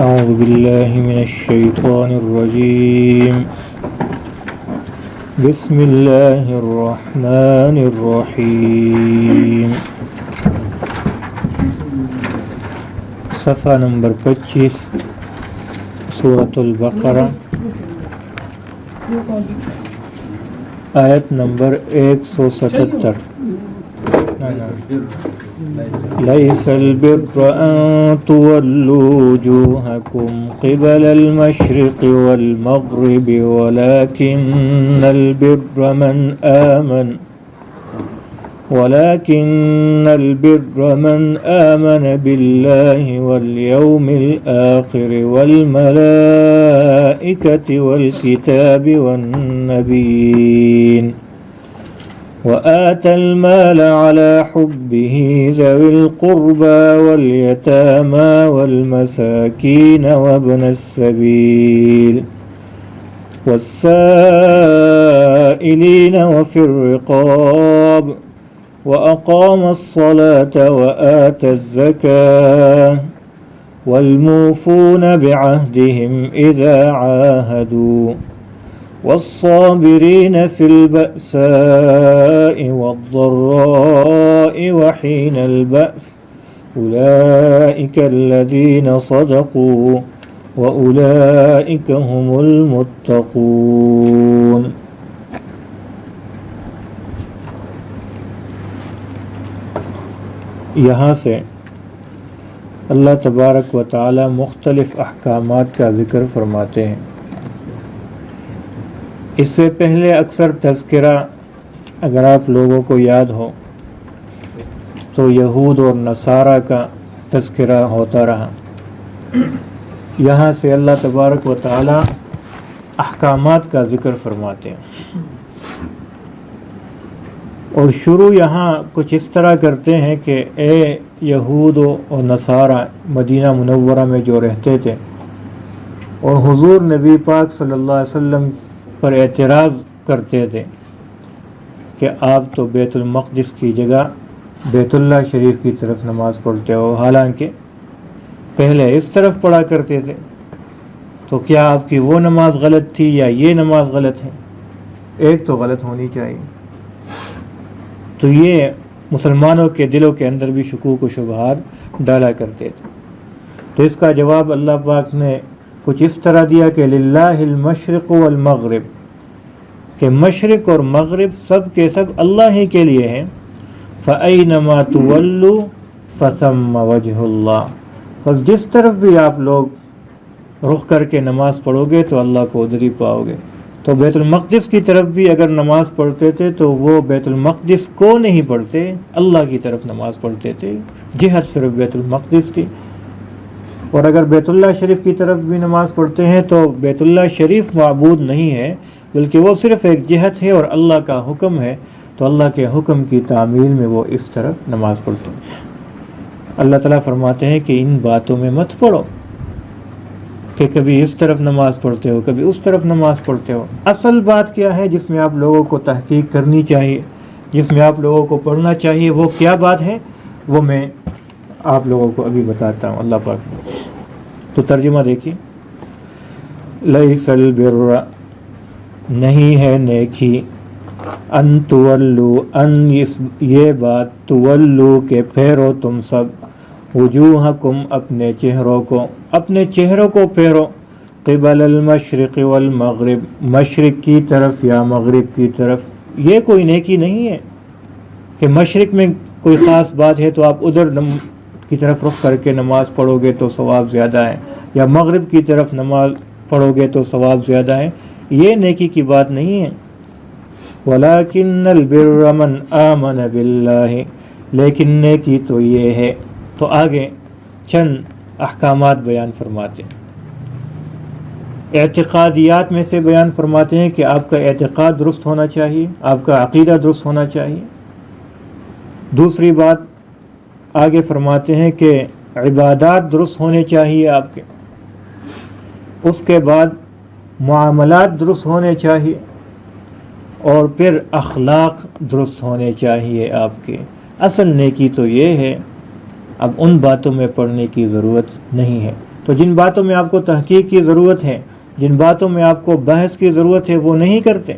أعوذ بالله من الشيطان الرجيم بسم الله الرحمن الرحيم صفحہ نمبر 25 سورۃ البقرہ آیت نمبر 177 ليس البر أن تولوا وجوهكم قبل المشرق والمغرب ولكن البر من آمن بالله واليوم الآخر والملائكة والكتاب والنبيين وآتى المال على حبه ذوي القربى واليتامى والمساكين وابن السبيل والسائلين وفي الرقاب وأقام الصلاة وآتى الزكاة والموفون بعهدهم إذا عاهدوا والصابرين في البأساء والضراء وحين البأس أولئك الذين صدقوا وأولئك هم المتقون. یہاں سے اللہ تبارک و تعالی مختلف احکامات کا ذکر فرماتے ہیں. اس سے پہلے اکثر تذکرہ اگر آپ لوگوں کو یاد ہو تو یہود اور نصارہ کا تذکرہ ہوتا رہا. یہاں سے اللہ تبارک و تعالی احکامات کا ذکر فرماتے ہیں اور شروع یہاں کچھ اس طرح کرتے ہیں کہ اے یہود و نصارہ مدینہ منورہ میں جو رہتے تھے اور حضور نبی پاک صلی اللہ علیہ وسلم پر اعتراض کرتے تھے کہ آپ تو بیت المقدس کی جگہ بیت اللہ شریف کی طرف نماز پڑھتے ہو، حالانکہ پہلے اس طرف پڑھا کرتے تھے، تو کیا آپ کی وہ نماز غلط تھی یا یہ نماز غلط ہے؟ ایک تو غلط ہونی چاہیے. تو یہ مسلمانوں کے دلوں کے اندر بھی شکوک و شبہات ڈالا کرتے تھے. تو اس کا جواب اللہ پاک نے کچھ اس طرح دیا کہ للہ المشرق والمغرب، کہ مشرق اور مغرب سب کے سب اللہ ہی کے لیے ہیں. فَأَيْنَمَا تُوَلُّوا فَثَمَّ وَجْهُ اللَّهِ، بس جس طرف بھی آپ لوگ رخ کر کے نماز پڑھو گے تو اللہ کو ادھر ہی پاؤ گے. تو بیت المقدس کی طرف بھی اگر نماز پڑھتے تھے تو وہ بیت المقدس کو نہیں پڑھتے، اللہ کی طرف نماز پڑھتے تھے، جہت صرف بیت المقدس تھی. اور اگر بیت اللہ شریف کی طرف بھی نماز پڑھتے ہیں تو بیت اللہ شریف معبود نہیں ہے، بلکہ وہ صرف ایک جہت ہے اور اللہ کا حکم ہے، تو اللہ کے حکم کی تعمیل میں وہ اس طرف نماز پڑھتے ہیں. اللہ تعالیٰ فرماتے ہیں کہ ان باتوں میں مت پڑھو کہ کبھی اس طرف نماز پڑھتے ہو کبھی اس طرف نماز پڑھتے ہو. اصل بات کیا ہے جس میں آپ لوگوں کو تحقیق کرنی چاہیے، جس میں آپ لوگوں کو پڑھنا چاہیے، وہ کیا بات ہے وہ میں آپ لوگوں کو ابھی بتاتا ہوں. اللہ پاک تو ترجمہ دیکھیے. لیس البر، نہیں ہے نیکی، ان تولو، ان یہ بات، تولو کہ پھیرو تم سب، وجوہکم اپنے چہروں کو پھیرو، قبل المشرق والمغرب، مشرق کی طرف یا مغرب کی طرف. یہ کوئی نیکی نہیں ہے کہ مشرق میں کوئی خاص بات ہے تو آپ ادھر کی طرف رخ کر کے نماز پڑھو گے تو ثواب زیادہ ہے، یا مغرب کی طرف نماز پڑھو گے تو ثواب زیادہ ہے. یہ نیکی کی بات نہیں ہے. وَلَكِنَّ الْبِرَّ مَنْ آمَنَ بِاللَّهِ، لیکن نیکی تو یہ ہے. تو آگے چند احکامات بیان فرماتے ہیں. اعتقادیات میں سے بیان فرماتے ہیں کہ آپ کا اعتقاد درست ہونا چاہیے، آپ کا عقیدہ درست ہونا چاہیے. دوسری بات آگے فرماتے ہیں کہ عبادات درست ہونے چاہیے آپ کے. اس کے بعد معاملات درست ہونے چاہیے، اور پھر اخلاق درست ہونے چاہیے آپ کے. اصل نیکی تو یہ ہے. اب ان باتوں میں پڑھنے کی ضرورت نہیں ہے. تو جن باتوں میں آپ کو تحقیق کی ضرورت ہے، جن باتوں میں آپ کو بحث کی ضرورت ہے وہ نہیں کرتے،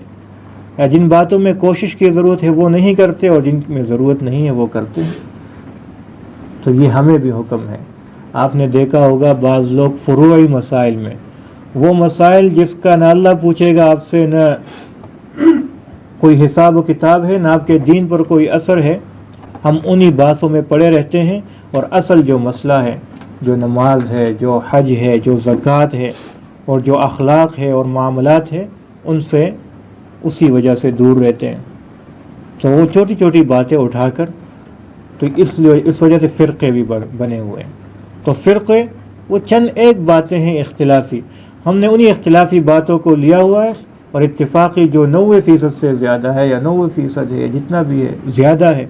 یا جن باتوں میں کوشش کی ضرورت ہے وہ نہیں کرتے، اور جن میں ضرورت نہیں ہے وہ کرتے ہیں۔ تو یہ ہمیں بھی حکم ہے۔ آپ نے دیکھا ہوگا بعض لوگ فروعی مسائل میں، وہ مسائل جس کا نہ اللہ پوچھے گا آپ سے، نہ کوئی حساب و کتاب ہے، نہ آپ کے دین پر کوئی اثر ہے، ہم انہی باتوں میں پڑے رہتے ہیں، اور اصل جو مسئلہ ہے، جو نماز ہے، جو حج ہے، جو زکوٰۃ ہے، اور جو اخلاق ہے اور معاملات ہے، ان سے اسی وجہ سے دور رہتے ہیں۔ تو وہ چھوٹی چھوٹی باتیں اٹھا کر، تو اس وجہ سے فرقے بھی بنے ہوئے ہیں۔ تو فرقے وہ چند ایک باتیں ہیں اختلافی، ہم نے انہی اختلافی باتوں کو لیا ہوا ہے، اور اتفاقی جو 90% سے زیادہ ہے، یا 90% ہے، جتنا بھی ہے، زیادہ ہے،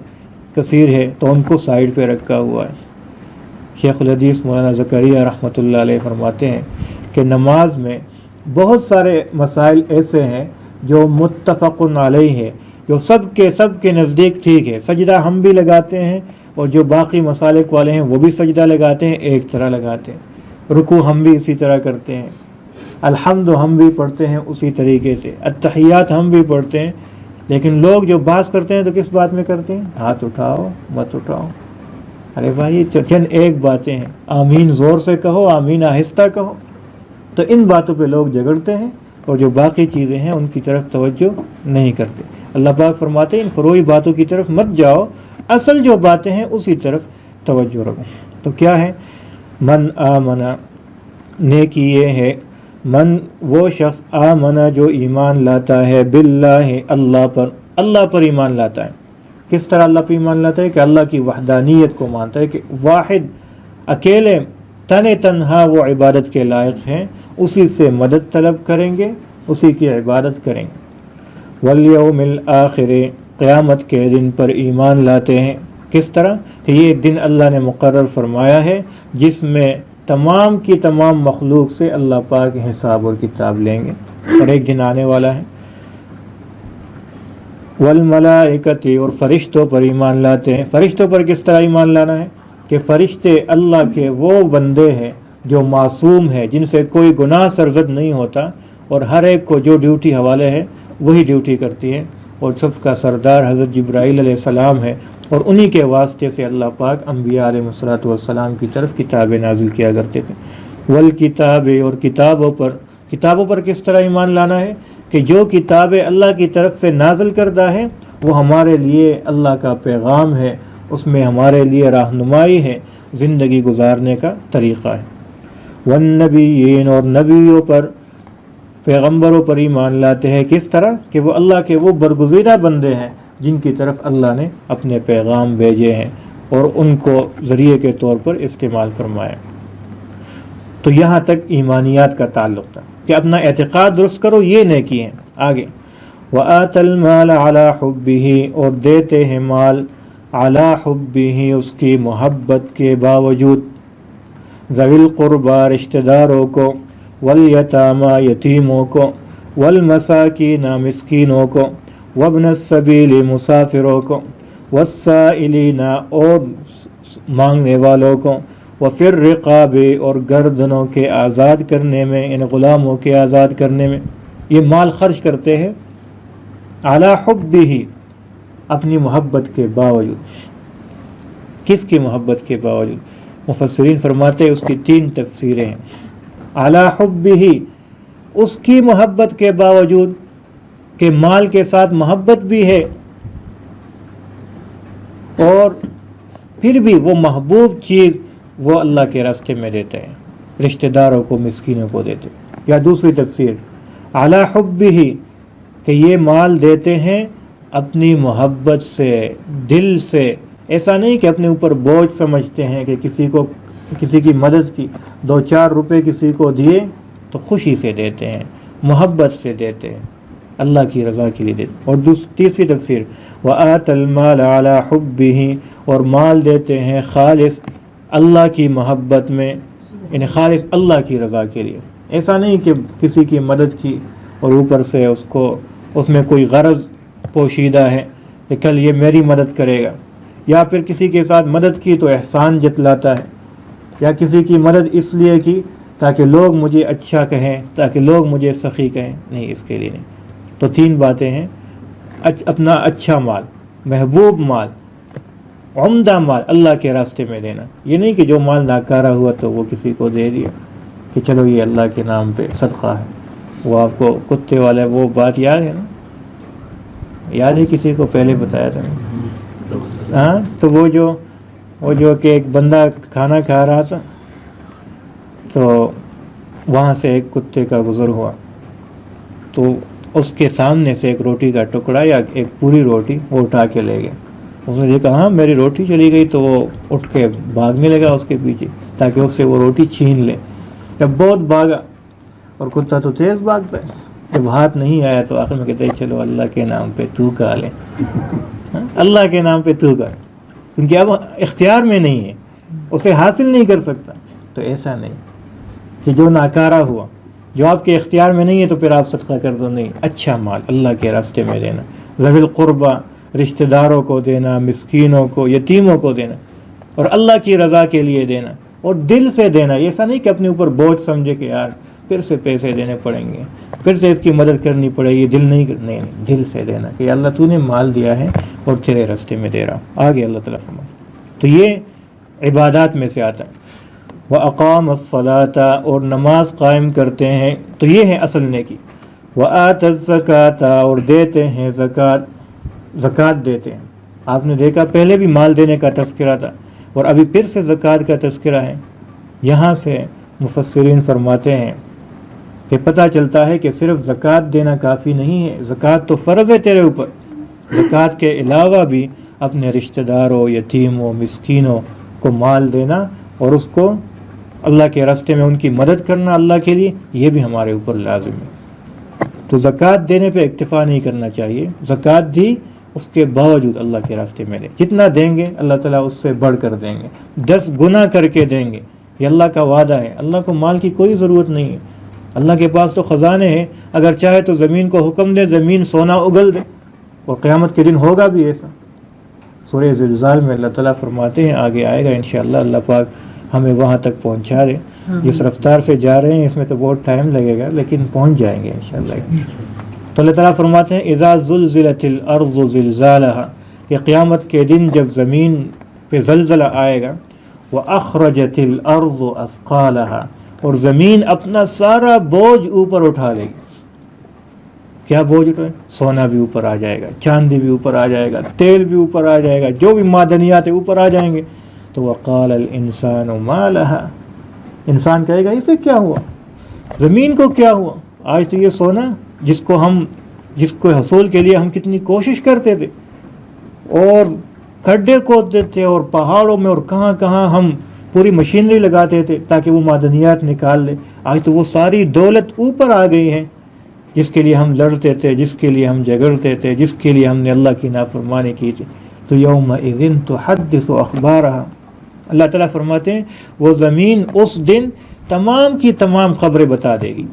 کثیر ہے، تو ان کو سائیڈ پہ رکھا ہوا ہے۔ شیخ الحدیث مولانا زکریا رحمۃ اللہ علیہ فرماتے ہیں کہ نماز میں بہت سارے مسائل ایسے ہیں جو متفق علیہ ہے، جو سب کے نزدیک ٹھیک ہے، سجدہ ہم بھی لگاتے ہیں، اور جو باقی مسالک والے ہیں وہ بھی سجدہ لگاتے ہیں، ایک طرح لگاتے ہیں، رکوع ہم بھی اسی طرح کرتے ہیں، الحمد ہم بھی پڑھتے ہیں اسی طریقے سے، التحیات ہم بھی پڑھتے ہیں، لیکن لوگ جو بحث کرتے ہیں تو کس بات میں کرتے ہیں؟ ہاتھ اٹھاؤ مت اٹھاؤ۔ ارے بھائی چند ایک باتیں ہیں، آمین زور سے کہو، آمین آہستہ کہو۔ تو ان باتوں پہ لوگ جھگڑتے ہیں، اور جو باقی چیزیں ہیں ان کی طرف توجہ نہیں کرتے۔ اللہ پاک فرماتے ہیں ان فروعی باتوں کی طرف مت جاؤ، اصل جو باتیں ہیں اسی طرف توجہ رکھو۔ تو کیا ہے؟ من آمنا، نیکی یہ ہے، من وہ شخص آمنا جو ایمان لاتا ہے، باللہ اللہ پر ایمان لاتا ہے۔ کس طرح اللہ پر ایمان لاتا ہے؟ کہ اللہ کی وحدانیت کو مانتا ہے کہ واحد، اکیلے، تنہا وہ عبادت کے لائق ہیں، اسی سے مدد طلب کریں گے، اسی کی عبادت کریں گے۔ والیوم الآخر، قیامت کے دن پر ایمان لاتے ہیں۔ کس طرح؟ کہ یہ دن اللہ نے مقرر فرمایا ہے جس میں تمام کی تمام مخلوق سے اللہ پاک حساب اور کتاب لیں گے، اور ایک دن آنے والا ہے۔ والملائکۃ، اور فرشتوں پر ایمان لاتے ہیں۔ فرشتوں پر کس طرح ایمان لانا ہے؟ کہ فرشتے اللہ کے وہ بندے ہیں جو معصوم ہے، جن سے کوئی گناہ سرزد نہیں ہوتا، اور ہر ایک کو جو ڈیوٹی حوالے ہے وہی ڈیوٹی کرتی ہے، اور سب کا سردار حضرت جبرائیل علیہ السلام ہے، اور انہی کے واسطے سے اللہ پاک انبیاء علیہ الصلوۃ والسلام کی طرف کتابیں نازل کیا کرتے تھے۔ والکتاب، اور کتابوں پر کس طرح ایمان لانا ہے؟ کہ جو کتابیں اللہ کی طرف سے نازل کردہ ہے وہ ہمارے لیے اللہ کا پیغام ہے، اس میں ہمارے لیے رہنمائی ہے، زندگی گزارنے کا طریقہ ہے۔ والنبیین، اور نبیوں پر، پیغمبروں پر ایمان لاتے ہیں۔ کس طرح؟ کہ وہ اللہ کے وہ برگزیدہ بندے ہیں جن کی طرف اللہ نے اپنے پیغام بھیجے ہیں، اور ان کو ذریعے کے طور پر استعمال فرمایا۔ تو یہاں تک ایمانیات کا تعلق تھا کہ اپنا اعتقاد درست کرو، یہ نیکی ہے۔ آگے وَآتَ الْمَالَ عَلَى حُبِّهِ، اور دیتے ہیں مال عَلَى حُبِّهِ، اس کی محبت کے باوجود، ذوی القربى، رشتہ داروں کو، والیتامی، یتیموں کو، والمساکین، مسکینوں کو، وابن السبیل، مسافروں کو، والسائلین، اور مانگنے والوں کو، وفی الرقاب، اور گردنوں کے آزاد کرنے میں، ان غلاموں کے آزاد کرنے میں، یہ مال خرچ کرتے ہیں علی حبہ، اپنی محبت کے باوجود۔ کس کی محبت کے باوجود؟ مفسرین فرماتے ہیں اس کی 3 تفسیریں ہیں۔ علی حبہ، اس کی محبت کے باوجود کہ مال کے ساتھ محبت بھی ہے، اور پھر بھی وہ محبوب چیز وہ اللہ کے راستے میں دیتے ہیں، رشتہ داروں کو، مسکینوں کو دیتے ہیں۔ یا دوسری تفسیر علی حبہ، کہ یہ مال دیتے ہیں اپنی محبت سے، دل سے، ایسا نہیں کہ اپنے اوپر بوجھ سمجھتے ہیں کہ کسی کی مدد کی، 2-4 روپے کسی کو دیے تو خوشی سے دیتے ہیں، محبت سے دیتے ہیں، اللہ کی رضا کے لیے دیتے ہیں۔ اور تیسری تفسیر وَآتَ الْمَالَ عَلَى حُبِّهِ، اور مال دیتے ہیں خالص اللہ کی محبت میں، یعنی خالص اللہ کی رضا کے لیے۔ ایسا نہیں کہ کسی کی مدد کی اور اوپر سے اس میں کوئی غرض پوشیدہ ہے کہ کل یہ میری مدد کرے گا، یا پھر کسی کے ساتھ مدد کی تو احسان جتلاتا ہے، یا کسی کی مدد اس لیے کی تاکہ لوگ مجھے اچھا کہیں، تاکہ لوگ مجھے سخی کہیں، نہیں، اس کے لیے نہیں۔ تو 3 باتیں ہیں، اپنا اچھا مال، محبوب مال، عمدہ مال اللہ کے راستے میں دینا۔ یہ نہیں کہ جو مال ناکارہ ہوا تو وہ کسی کو دے دیا کہ چلو یہ اللہ کے نام پہ صدقہ ہے۔ وہ آپ کو کتے والا وہ بات یاد ہے نا، یاد ہے کسی کو؟ پہلے بتایا تھا ہاں، تو وہ جو کہ ایک بندہ کھانا کھا رہا تھا تو وہاں سے ایک کتے کا گزر ہوا، تو اس کے سامنے سے ایک روٹی کا ٹکڑا یا ایک پوری روٹی وہ اٹھا کے لے گیا۔ اس نے دیکھا ہاں میری روٹی چلی گئی، تو وہ اٹھ کے بھاگنے لگا اس کے پیچھے تاکہ اس سے وہ روٹی چھین لے۔ جب بہت بھاگا، اور کتا تو تیز بھاگتا ہے، جب ہاتھ نہیں آیا تو آخر میں کہتے ہیں چلو اللہ کے نام پہ تو کھا لے، اللہ کے نام پہ تو کھا، کیونکہ اب اختیار میں نہیں ہے، اسے حاصل نہیں کر سکتا۔ تو ایسا نہیں کہ جو ناکارہ ہوا، جو آپ کے اختیار میں نہیں ہے تو پھر آپ صدقہ کر دو، نہیں، اچھا مال اللہ کے راستے میں دینا، ذوی القربہ رشتہ داروں کو دینا، مسکینوں کو، یتیموں کو دینا، اور اللہ کی رضا کے لیے دینا، اور دل سے دینا۔ ایسا نہیں کہ اپنے اوپر بوجھ سمجھے کہ یار پھر سے پیسے دینے پڑیں گے، پھر سے اس کی مدد کرنی پڑے گی، دل نہیں، دل سے دینا کہ اللہ تو نے مال دیا ہے اور تیرے راستے میں دے رہا ہوں۔ آگے اللہ تعالیٰ فرمائے، تو یہ عبادات میں سے آتا ہے۔ وَأَقَامَ الصَّلَاةَ، اور نماز قائم کرتے ہیں، تو یہ ہے اصل نیکی۔ وَآتَ الزَّكَاةَ، اور دیتے ہیں زکوٰۃ دیتے ہیں۔ آپ نے دیکھا پہلے بھی مال دینے کا تذکرہ تھا، اور ابھی پھر سے زکوٰۃ کا تذکرہ ہے۔ یہاں سے مفسرین فرماتے ہیں کہ پتہ چلتا ہے کہ صرف زکوٰۃ دینا کافی نہیں ہے، زکوٰۃ تو فرض ہے تیرے اوپر، زکوٰۃ کے علاوہ بھی اپنے رشتہ داروں، یتیموں، مسکینوں کو مال دینا اور اس کو اللہ کے راستے میں ان کی مدد کرنا اللہ کے لیے، یہ بھی ہمارے اوپر لازم ہے۔ تو زکوٰۃ دینے پہ اکتفا نہیں کرنا چاہیے، زکوٰۃ دی اس کے باوجود اللہ کے راستے میں دیں، جتنا دیں گے اللہ تعالیٰ اس سے بڑھ کر دیں گے، 10 گنا کر کے دیں گے، یہ اللہ کا وعدہ ہے۔ اللہ کو مال کی کوئی ضرورت نہیں ہے، اللہ کے پاس تو خزانے ہیں، اگر چاہے تو زمین کو حکم دے زمین سونا اگل دے، اور قیامت کے دن ہوگا بھی ایسا۔ سورہ زلزال میں اللہ تعالیٰ فرماتے ہیں، آگے آئے گا انشاءاللہ، اللہ پاک ہمیں وہاں تک پہنچا دے۔ جس رفتار سے جا رہے ہیں اس میں تو بہت ٹائم لگے گا، لیکن پہنچ جائیں گے انشاءاللہ۔ تو اللہ تعالیٰ فرماتے ہیں اذا زلزلت الارض زلزالها، کہ قیامت کے دن جب زمین پہ زلزلہ آئے گا، واخرجت الارض اثقالها، اور زمین اپنا سارا بوجھ اوپر اٹھا لے گی۔ کیا بوجھ اٹھائے؟ سونا بھی اوپر آ جائے گا، چاندی بھی اوپر آ جائے گا، تیل بھی اوپر آ جائے گا، جو بھی معدنیات ہیں اوپر آ جائیں گے۔ تو وقال الانسان ما لها، انسان کہے گا اسے کیا ہوا، زمین کو کیا ہوا؟ آج تو یہ سونا جس کو حصول کے لیے ہم کتنی کوشش کرتے تھے، اور کھڈے کھودتے تھے، اور پہاڑوں میں اور کہاں کہاں ہم پوری مشینری لگاتے تھے تاکہ وہ معدنیات نکال لے، آج تو وہ ساری دولت اوپر آ گئی ہے جس کے لیے ہم لڑتے تھے، جس کے لیے ہم جھگڑتے تھے، جس کے لیے ہم نے اللہ کی نافرمانی کی تھی۔ تو یومئذ تحدث اخبارها، اللہ تعالیٰ فرماتے ہیں وہ زمین اس دن تمام کی تمام خبریں بتا دے گی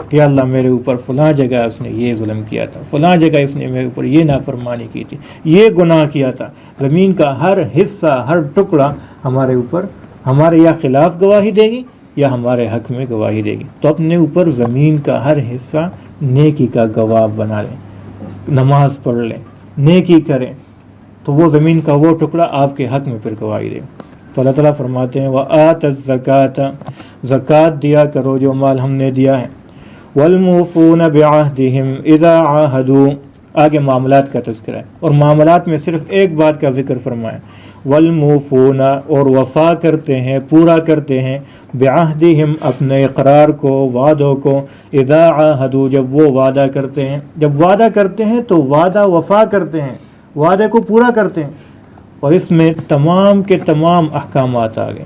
کہ اللہ میرے اوپر فلاں جگہ اس نے یہ ظلم کیا تھا، فلاں جگہ اس نے میرے اوپر یہ نافرمانی کی تھی، یہ گناہ کیا تھا۔ زمین کا ہر حصہ، ہر ٹکڑا ہمارے اوپر، ہمارے یا خلاف گواہی دے گی یا ہمارے حق میں گواہی دے گی۔ تو اپنے اوپر زمین کا ہر حصہ نیکی کا گواہ بنا لیں، نماز پڑھ لیں، نیکی کریں، تو وہ زمین کا وہ ٹکڑا آپ کے حق میں پھر گواہی دے۔ تو اللہ تعالیٰ فرماتے ہیں وَآتَ الزَّكَاةَ، زکوٰۃ دیا کرو جو مال ہم نے دیا ہے، وَالْمُوفُونَ بِعَهْدِهِمْ إِذَا عَاهَدُوا، آگے معاملات کا تذکرہ ہے، اور معاملات میں صرف ایک بات کا ذکر فرمایا، وَالْمُوفُونَ، اور وفا کرتے ہیں، پورا کرتے ہیں، بِعَهْدِهِمْ، اپنے اقرار کو، وعدوں کو، إِذَا عَاهَدُوا، جب وہ وعدہ کرتے ہیں، جب وعدہ کرتے ہیں تو وعدہ وفا کرتے ہیں، وعدے کو پورا کرتے ہیں۔ اور اس میں تمام کے تمام احکامات آ گئے،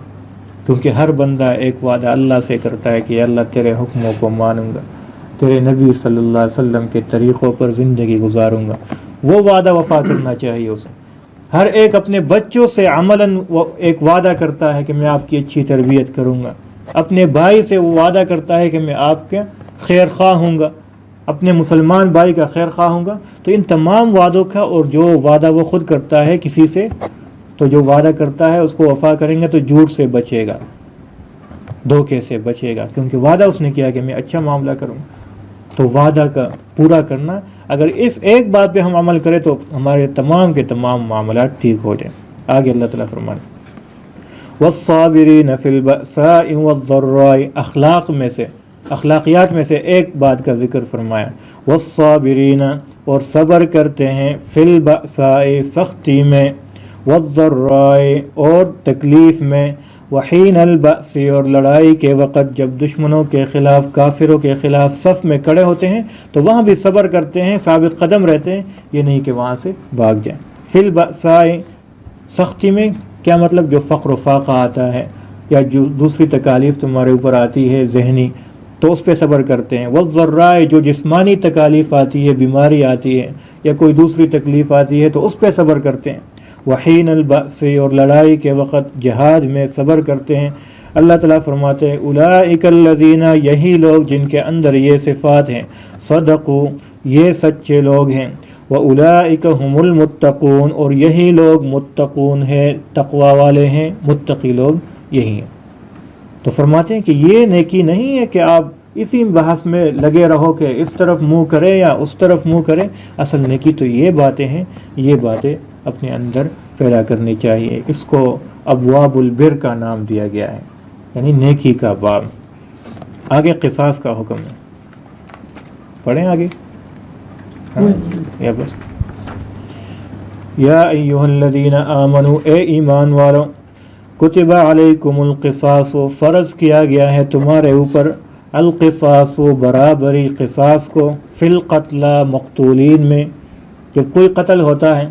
کیونکہ ہر بندہ ایک وعدہ اللہ سے کرتا ہے کہ اللہ تیرے حکموں کو مانوں گا، تیرے نبی صلی اللہ علیہ وسلم کے طریقوں پر زندگی گزاروں گا، وہ وعدہ وفا کرنا چاہیے اسے۔ ہر ایک اپنے بچوں سے عملاً ایک وعدہ کرتا ہے کہ میں آپ کی اچھی تربیت کروں گا، اپنے بھائی سے وہ وعدہ کرتا ہے کہ میں آپ کے خیر خواہ ہوں گا، اپنے مسلمان بھائی کا خیر خواہ ہوں گا۔ تو ان تمام وعدوں کا، اور جو وعدہ وہ خود کرتا ہے کسی سے، تو جو وعدہ کرتا ہے اس کو وفا کریں گے تو جھوٹ سے بچے گا، دھوکے سے بچے گا، کیونکہ وعدہ اس نے کیا کہ میں اچھا معاملہ کروں. تو وعدہ کا پورا کرنا، اگر اس ایک بات پہ ہم عمل کریں تو ہمارے تمام کے تمام معاملات ٹھیک ہو جائیں. آگے اللہ تعالیٰ فرماتے والصابرین فی البأساء والضراء، اخلاقیات میں سے ایک بات کا ذکر فرمایا، والصابرین، اور صبر کرتے ہیں، فی البأساء، سختی میں، والضراء، اور تکلیف میں، وحین البأس، اور لڑائی کے وقت جب دشمنوں کے خلاف، کافروں کے خلاف صف میں کھڑے ہوتے ہیں تو وہاں بھی صبر کرتے ہیں، ثابت قدم رہتے ہیں، یہ نہیں کہ وہاں سے بھاگ جائیں. فی البأساء، سختی میں کیا مطلب؟ جو فقر و فاقہ آتا ہے یا جو دوسری تکالیف تمہارے اوپر آتی ہے ذہنی، تو اس پہ صبر کرتے ہیں. والضراء، جو جسمانی تکالیف آتی ہے، بیماری آتی ہے یا کوئی دوسری تکلیف آتی ہے تو اس پہ صبر کرتے ہیں. وحین البأس، اور لڑائی کے وقت جہاد میں صبر کرتے ہیں. اللہ تعالیٰ فرماتے ہیں اولئک الذین، یہی لوگ جن کے اندر یہ صفات ہیں، صدقوا، یہ سچے لوگ ہیں، وَأُولَئِكَ هُمُ الْمُتَّقُونَ، اور یہی لوگ متقون ہیں، تقوی والے ہیں، متقی لوگ یہی ہیں. تو فرماتے ہیں کہ یہ نیکی نہیں ہے کہ آپ اسی بحث میں لگے رہو کہ اس طرف منہ کرے یا اس طرف منہ کرے. اصل نیکی تو یہ باتیں ہیں، یہ باتیں اپنے اندر پیدا کرنی چاہیے. اس کو ابواب البر کا نام دیا گیا ہے، یعنی نیکی کا باب. آگے قصاص کا حکم ہے، پڑھیں آگے. یا بس. یا ایھا الذین آمنوا، اے ایمان والو، کتب علیکم القصاص، فرض کیا گیا ہے تمہارے اوپر، القصاص، برابری قصاص کو، فی القتلی، مقتولین میں. جب کوئی قتل ہوتا ہے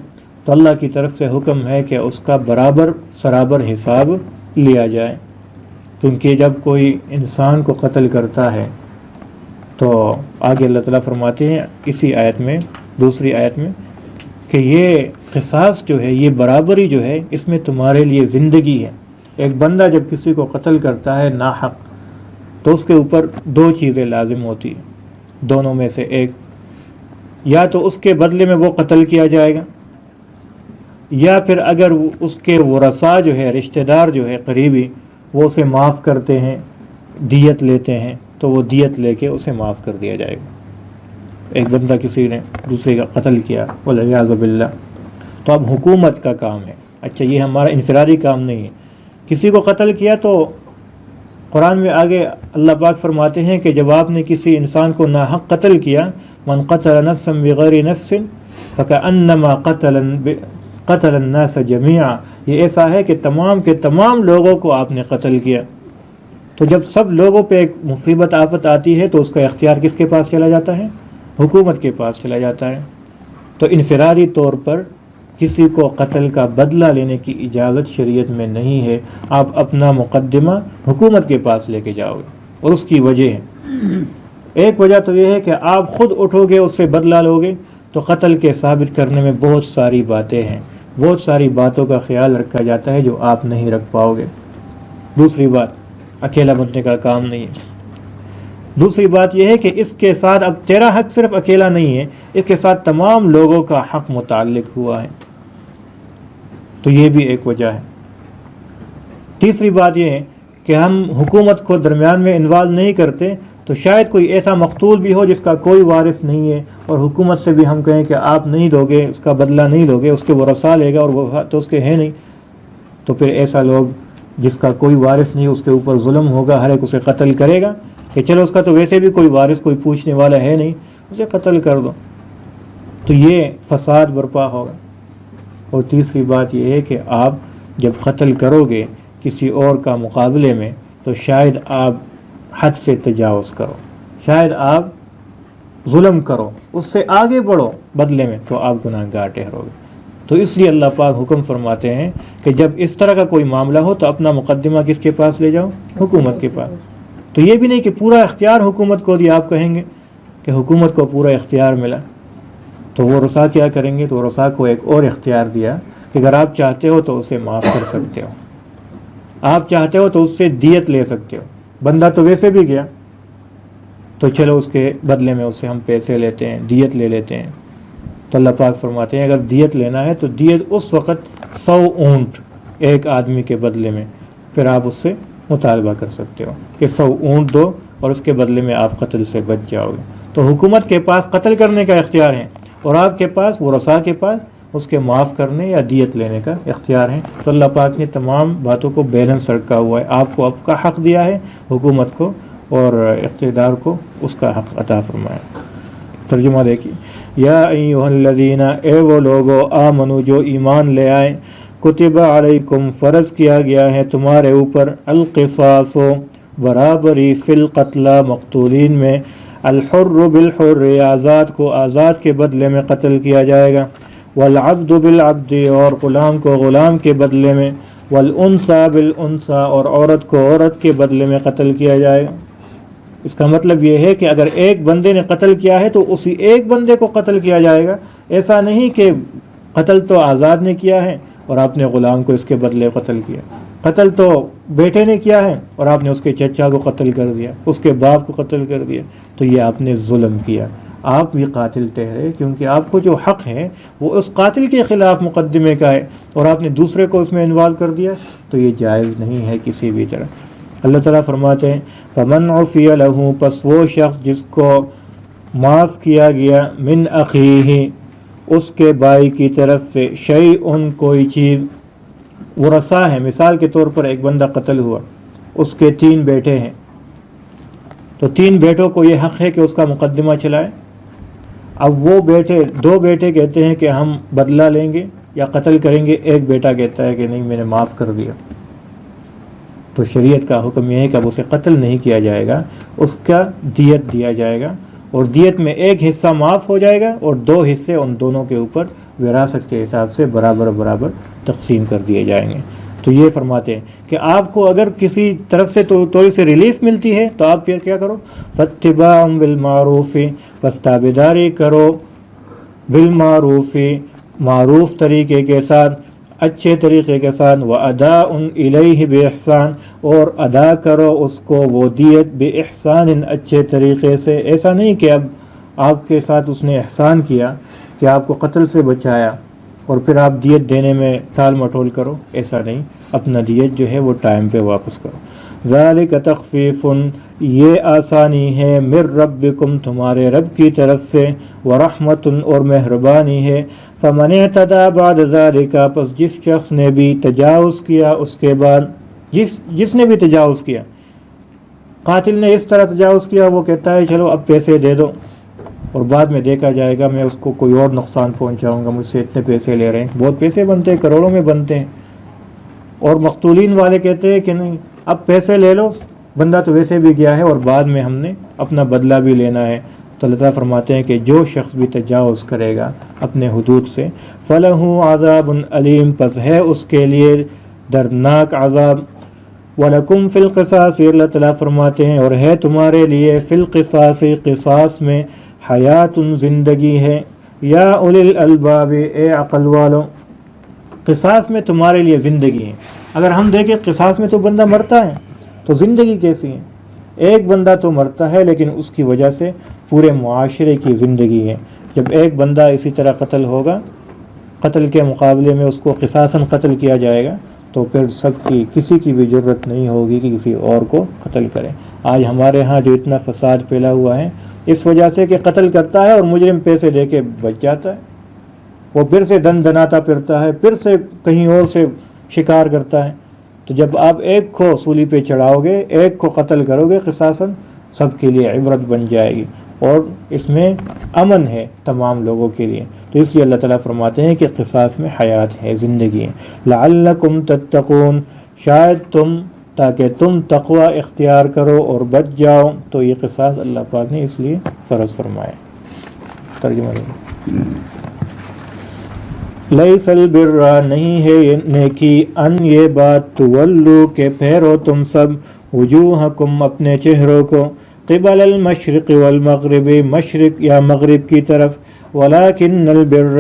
تو اللہ کی طرف سے حکم ہے کہ اس کا برابر سرابر حساب لیا جائے. کیونکہ جب کوئی انسان کو قتل کرتا ہے تو آگے اللہ تعالیٰ فرماتے ہیں اسی آیت میں، دوسری آیت میں، کہ یہ قصاص جو ہے، یہ برابری جو ہے، اس میں تمہارے لیے زندگی ہے. ایک بندہ جب کسی کو قتل کرتا ہے ناحق تو اس کے اوپر دو چیزیں لازم ہوتی ہیں، دونوں میں سے ایک، یا تو اس کے بدلے میں وہ قتل کیا جائے گا، یا پھر اگر اس کے ورثاء جو ہے، رشتہ دار جو ہے قریبی، وہ اسے معاف کرتے ہیں، دیت لیتے ہیں، تو وہ دیت لے کے اسے معاف کر دیا جائے گا. ایک بندہ کسی نے دوسرے کا قتل کیا والعیاذ باللہ، تو اب حکومت کا کام ہے. اچھا، یہ ہمارا انفرادی کام نہیں ہے. کسی کو قتل کیا تو قرآن میں آگے اللہ پاک فرماتے ہیں کہ جب آپ نے کسی انسان کو ناحق قتل کیا، من قتل نفسا بغیر نفس فکأنما قتل الناس جميعا، یہ ایسا ہے کہ تمام کے تمام لوگوں کو آپ نے قتل کیا. تو جب سب لوگوں پہ ایک مصیبت آفت آتی ہے تو اس کا اختیار کس کے پاس چلا جاتا ہے؟ حکومت کے پاس چلا جاتا ہے. تو انفرادی طور پر کسی کو قتل کا بدلہ لینے کی اجازت شریعت میں نہیں ہے. آپ اپنا مقدمہ حکومت کے پاس لے کے جاؤ گے، اور اس کی وجہ ہے، ایک وجہ تو یہ ہے کہ آپ خود اٹھو گے، اس سے بدلہ لو گے تو قتل کے ثابت کرنے میں بہت ساری باتیں ہیں، بہت ساری باتوں کا خیال رکھا جاتا ہے جو آپ نہیں رکھ پاؤ گے. دوسری بات، اکیلا بننے کا کام نہیں ہے. دوسری بات یہ ہے کہ اس کے ساتھ اب تیرا حق صرف اکیلا نہیں ہے، اس کے ساتھ تمام لوگوں کا حق متعلق ہوا ہے، تو یہ بھی ایک وجہ ہے. تیسری بات یہ ہے کہ ہم حکومت کو درمیان میں انوالو نہیں کرتے تو شاید کوئی ایسا مقتول بھی ہو جس کا کوئی وارث نہیں ہے، اور حکومت سے بھی ہم کہیں کہ آپ نہیں دو گے، اس کا بدلہ نہیں لو گے، اس کے ورثاء لے گا اور وہ تو اس کے ہیں نہیں، تو پھر ایسا لوگ جس کا کوئی وارث نہیں، اس کے اوپر ظلم ہوگا، ہر ایک اسے قتل کرے گا کہ چلو اس کا تو ویسے بھی کوئی وارث، کوئی پوچھنے والا ہے نہیں، اسے قتل کر دو، تو یہ فساد برپا ہوگا. اور تیسری بات یہ ہے کہ آپ جب قتل کرو گے کسی اور کا مقابلے میں تو شاید آپ حد سے تجاوز کرو، شاید آپ ظلم کرو، اس سے آگے بڑھو بدلے میں، تو آپ گناہ گار ٹھہرو گے. تو اس لیے اللہ پاک حکم فرماتے ہیں کہ جب اس طرح کا کوئی معاملہ ہو تو اپنا مقدمہ کس کے پاس لے جاؤ؟ حکومت کے پاس. تو یہ بھی نہیں کہ پورا اختیار حکومت کو دیا. آپ کہیں گے کہ حکومت کو پورا اختیار ملا تو وہ رسا کیا کریں گے؟ تو رسا کو ایک اور اختیار دیا کہ اگر آپ چاہتے ہو تو اسے معاف کر سکتے ہو، آپ چاہتے ہو تو اس سے دیت لے سکتے ہو. بندہ تو ویسے بھی گیا تو چلو اس کے بدلے میں اسے ہم پیسے لیتے ہیں، دیت لے لیتے ہیں. تو اللہ پاک فرماتے ہیں اگر دیت لینا ہے تو دیت اس وقت 100 اونٹ ایک آدمی کے بدلے میں، پھر آپ اس سے مطالبہ کر سکتے ہو کہ 100 اونٹ دو اور اس کے بدلے میں آپ قتل سے بچ جاؤ گے۔ تو حکومت کے پاس قتل کرنے کا اختیار ہے اور آپ کے پاس ورثاء کے پاس اس کے معاف کرنے یا دیت لینے کا اختیار ہے۔ تو اللہ پاک نے تمام باتوں کو بیلنس رکھا ہوا ہے، آپ کو آپ کا حق دیا ہے، حکومت کو اور اقتدار کو اس کا حق عطا فرمایا۔ ترجمہ دیکھیے، یا ایھا الذین، اے وہ لوگو، آمنو جو ایمان لے آئے، کتب علیکم فرض کیا گیا ہے تمہارے اوپر، القصاص برابری، فی القتلى مقتولین میں، الحر بالحر آزاد کو آزاد کے بدلے میں قتل کیا جائے گا، والعبد بالعبد اور غلام کو غلام کے بدلے میں، والانثى بالانثى اور عورت کو عورت کے بدلے میں قتل کیا جائے گا۔ اس کا مطلب یہ ہے کہ اگر ایک بندے نے قتل کیا ہے تو اسی ایک بندے کو قتل کیا جائے گا، ایسا نہیں کہ قتل تو آزاد نے کیا ہے اور آپ نے غلام کو اس کے بدلے قتل کیا، قتل تو بیٹے نے کیا ہے اور آپ نے اس کے چچا کو قتل کر دیا، اس کے باپ کو قتل کر دیا، تو یہ آپ نے ظلم کیا، آپ بھی قاتل ٹھہرے، کیونکہ آپ کو جو حق ہے وہ اس قاتل کے خلاف مقدمے کا ہے اور آپ نے دوسرے کو اس میں انوالو کر دیا، تو یہ جائز نہیں ہے کسی بھی طرح۔ اللہ تعالیٰ فرماتے ہیں فمن عفی لہ، پس وہ شخص جس کو معاف کیا گیا، من اخیہ اس کے بھائی کی طرف سے، شیء کوئی چیز، ورثاء ہے، مثال کے طور پر ایک بندہ قتل ہوا، اس کے 3 بیٹے ہیں، تو 3 بیٹوں کو یہ حق ہے کہ اس کا مقدمہ چلائے۔ اب وہ بیٹے 2 بیٹے کہتے ہیں کہ ہم بدلہ لیں گے یا قتل کریں گے، ایک بیٹا کہتا ہے کہ نہیں میں نے معاف کر دیا، تو شریعت کا حکم یہ ہے کہ اب اسے قتل نہیں کیا جائے گا، اس کا دیت دیا جائے گا، اور دیت میں ایک حصہ معاف ہو جائے گا اور 2 حصے ان دونوں کے اوپر وراثت کے حساب سے برابر برابر تقسیم کر دیے جائیں گے۔ تو یہ فرماتے ہیں کہ آپ کو اگر کسی طرف سے تھوڑی سی ریلیف ملتی ہے تو آپ پھر کیا کرو، فاتباع بالمعروف، بس تابعداری کرو، بالمعروف معروف طریقے کے ساتھ، اچھے طریقے کے ساتھ، وَأَدَاءٌ إِلَيْهِ بِإِحْسَان اور ادا کرو اس کو وہ دیت بِإِحْسَان اچھے طریقے سے۔ ایسا نہیں کہ اب آپ کے ساتھ اس نے احسان کیا کہ آپ کو قتل سے بچایا اور پھر آپ دیت دینے میں ٹال مٹول کرو، ایسا نہیں، اپنا دیت جو ہے وہ ٹائم پہ واپس کرو۔ ذَلِكَ تَخْفِيفٌ یہ آسانی ہے، مِن رَبِّكُمْ تمہارے رب کی طرف سے، وَرَحْمَةٌ اور مہربانی ہے، فَمَنِ اعْتَدَىٰ بَعْدَ ذَلِكَ پس جس شخص نے بھی تجاوز کیا اس کے بعد، جس نے بھی تجاوز کیا، قاتل نے اس طرح تجاوز کیا، وہ کہتا ہے چلو اب پیسے دے دو اور بعد میں دیکھا جائے گا، میں اس کو کوئی اور نقصان پہنچاؤں گا، مجھ سے اتنے پیسے لے رہے ہیں، بہت پیسے بنتے ہیں، کروڑوں میں بنتے ہیں، اور مقتولین والے کہتے ہیں کہ نہیں اب پیسے لے لو، بندہ تو ویسے بھی گیا ہے اور بعد میں ہم نے اپنا بدلہ بھی لینا ہے۔ تو اللہ تعالیٰ فرماتے ہیں کہ جو شخص بھی تجاوز کرے گا اپنے حدود سے، فَلَهُ عَذَابٌ عَلِيمٌ پس ہے اس کے لیے دردناک عذاب، وَلَكُمْ فِي الْقِصَاصِ اللہ تعالیٰ فرماتے ہیں اور ہے تمہارے لیے فی القصاص قصاص میں، حیات زندگی ہے، یا اولی الالباب اے عقل والو، قصاص میں تمہارے لیے زندگی ہے۔ اگر ہم دیکھیں قصاص میں تو بندہ مرتا ہے، تو زندگی کیسی ہے؟ ایک بندہ تو مرتا ہے لیکن اس کی وجہ سے پورے معاشرے کی زندگی ہے۔ جب ایک بندہ اسی طرح قتل ہوگا، قتل کے مقابلے میں اس کو قصاصاً قتل کیا جائے گا، تو پھر سب کی کسی کی بھی جرت نہیں ہوگی کہ کسی اور کو قتل کرے۔ آج ہمارے ہاں جو اتنا فساد پھیلا ہوا ہے اس وجہ سے کہ قتل کرتا ہے اور مجرم پیسے دے کے بچ جاتا ہے، وہ پھر سے دن دناتا پھرتا ہے، پھر سے کہیں اور سے شکار کرتا ہے۔ تو جب آپ ایک کو سولی پہ چڑھاؤ گے، ایک کو قتل کرو گے قصاصاً، سب کے لیے عبرت بن جائے گی اور اس میں امن ہے تمام لوگوں کے لیے۔ تو اس لیے اللہ تعالیٰ فرماتے ہیں کہ قصاص میں حیات ہے، زندگی ہے، لعلکم تتقون شاید تاکہ تم تقوی اختیار کرو اور بچ جاؤ۔ تو یہ قصاص اللہ پاک نے اس لیے فرض فرمایا۔ ترجمہ لیس البر نہیں ہے یہ نیکی، ان یہ بات تولو کہ پھیرو تم سب، وجوہکم اپنے چہروں کو، قبل المشرق والمغرب مشرق یا مغرب کی طرف، ولکن البر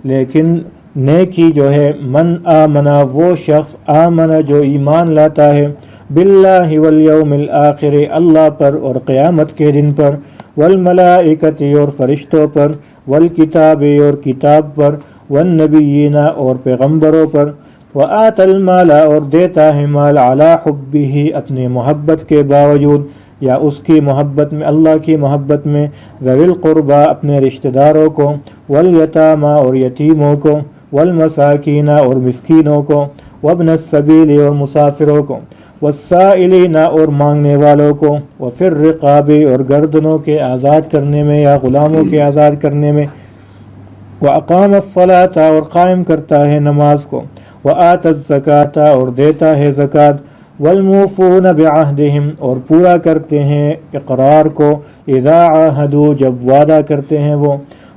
لیکن نیکی جو ہے، من آمنا وہ شخص، آمنا جو ایمان لاتا ہے، باللہ والیوم الآخر اللہ پر اور قیامت کے دن پر، والملائکۃ اور فرشتوں پر، والکتاب اور کتاب پر، والنبیین اور پیغمبروں پر، وآت المال اور دیتا ہے مال علی حبہ اپنے محبت کے باوجود یا اس کی محبت میں، اللہ کی محبت میں، ذوی القربا اپنے رشتہ داروں کو، والیتامی اور یتیموں کو، والمساکین اور مسکینوں کو، وابن السبیل اور مسافروں کو، والسائلین اور مانگنے والوں کو، وفی الرقاب اور گردنوں کے آزاد کرنے میں یا غلاموں کے آزاد کرنے میں، واقام الصلاۃ اور قائم کرتا ہے نماز کو، وآت الزکاۃ اور دیتا ہے زکوٰۃ، والموفون بعہدہم اور پورا کرتے ہیں اقرار کو، اذا عاہدوا جب وعدہ کرتے ہیں وہ،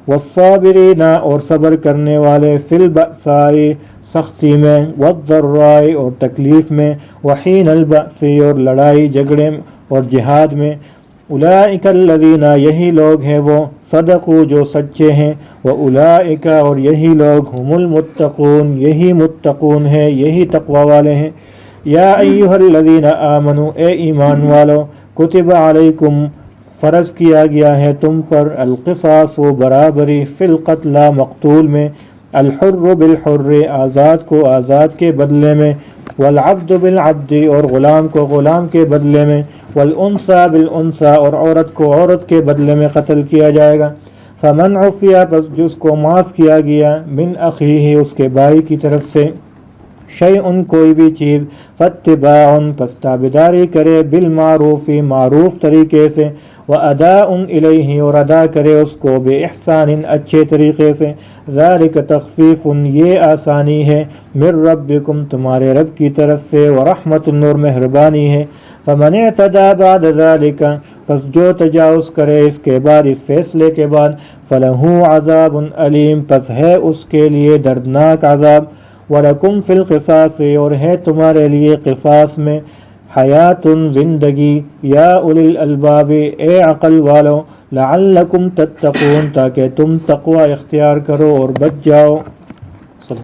والصابرین اور صبر کرنے والے، فی البأساء سختی میں، والضراء اور تکلیف میں، وحین البأس اور لڑائی جھگڑے اور جہاد میں، اولئک الذین یہی لوگ ہیں وہ، صدقوا جو سچے ہیں، واولئک اور یہی لوگ، ہم المتقون یہی متقون ہیں، یہی تقوی والے ہیں۔ یا ایھا الذین آمنوا اے ایمان والو، کتب علیکم فرض کیا گیا ہے تم پر، القصاص و برابری، فی القتلی مقتول میں، الحر بالحر آزاد کو آزاد کے بدلے میں، والعبد بالعبد اور غلام کو غلام کے بدلے میں، والانثى بالانثى اور عورت کو عورت کے بدلے میں قتل کیا جائے گا۔ فمن عفی پس جس کو معاف کیا گیا، من اخیہ اس کے بھائی کی طرف سے، شیئن کوئی بھی چیز، فاتباع پس تابعداری کرے، بالمعروف معروف طریقے سے، واداء الیہ اور ادا کرے اس کو، باحسان اچھے طریقے سے، ذالک تخفیف یہ آسانی ہے، من ربکم تمہارے رب کی طرف سے، ورحمت اور مہربانی ہے۔ فمن اعتدی بعد ذالک پس جو تجاوز کرے اس کے بعد، اس فیصلے کے بعد، فلہ عذاب علیم پس ہے اس کے لیے دردناک عذاب، وَلَكُمْ فِي الْقِصَاصِ اور ہے تمہارے لیے قصاص میں حیات زندگی، یا اولی الالباب اے عقل والو، لعلکم تتقون تاکہ تم تقوی اختیار کرو اور بچ جاؤ۔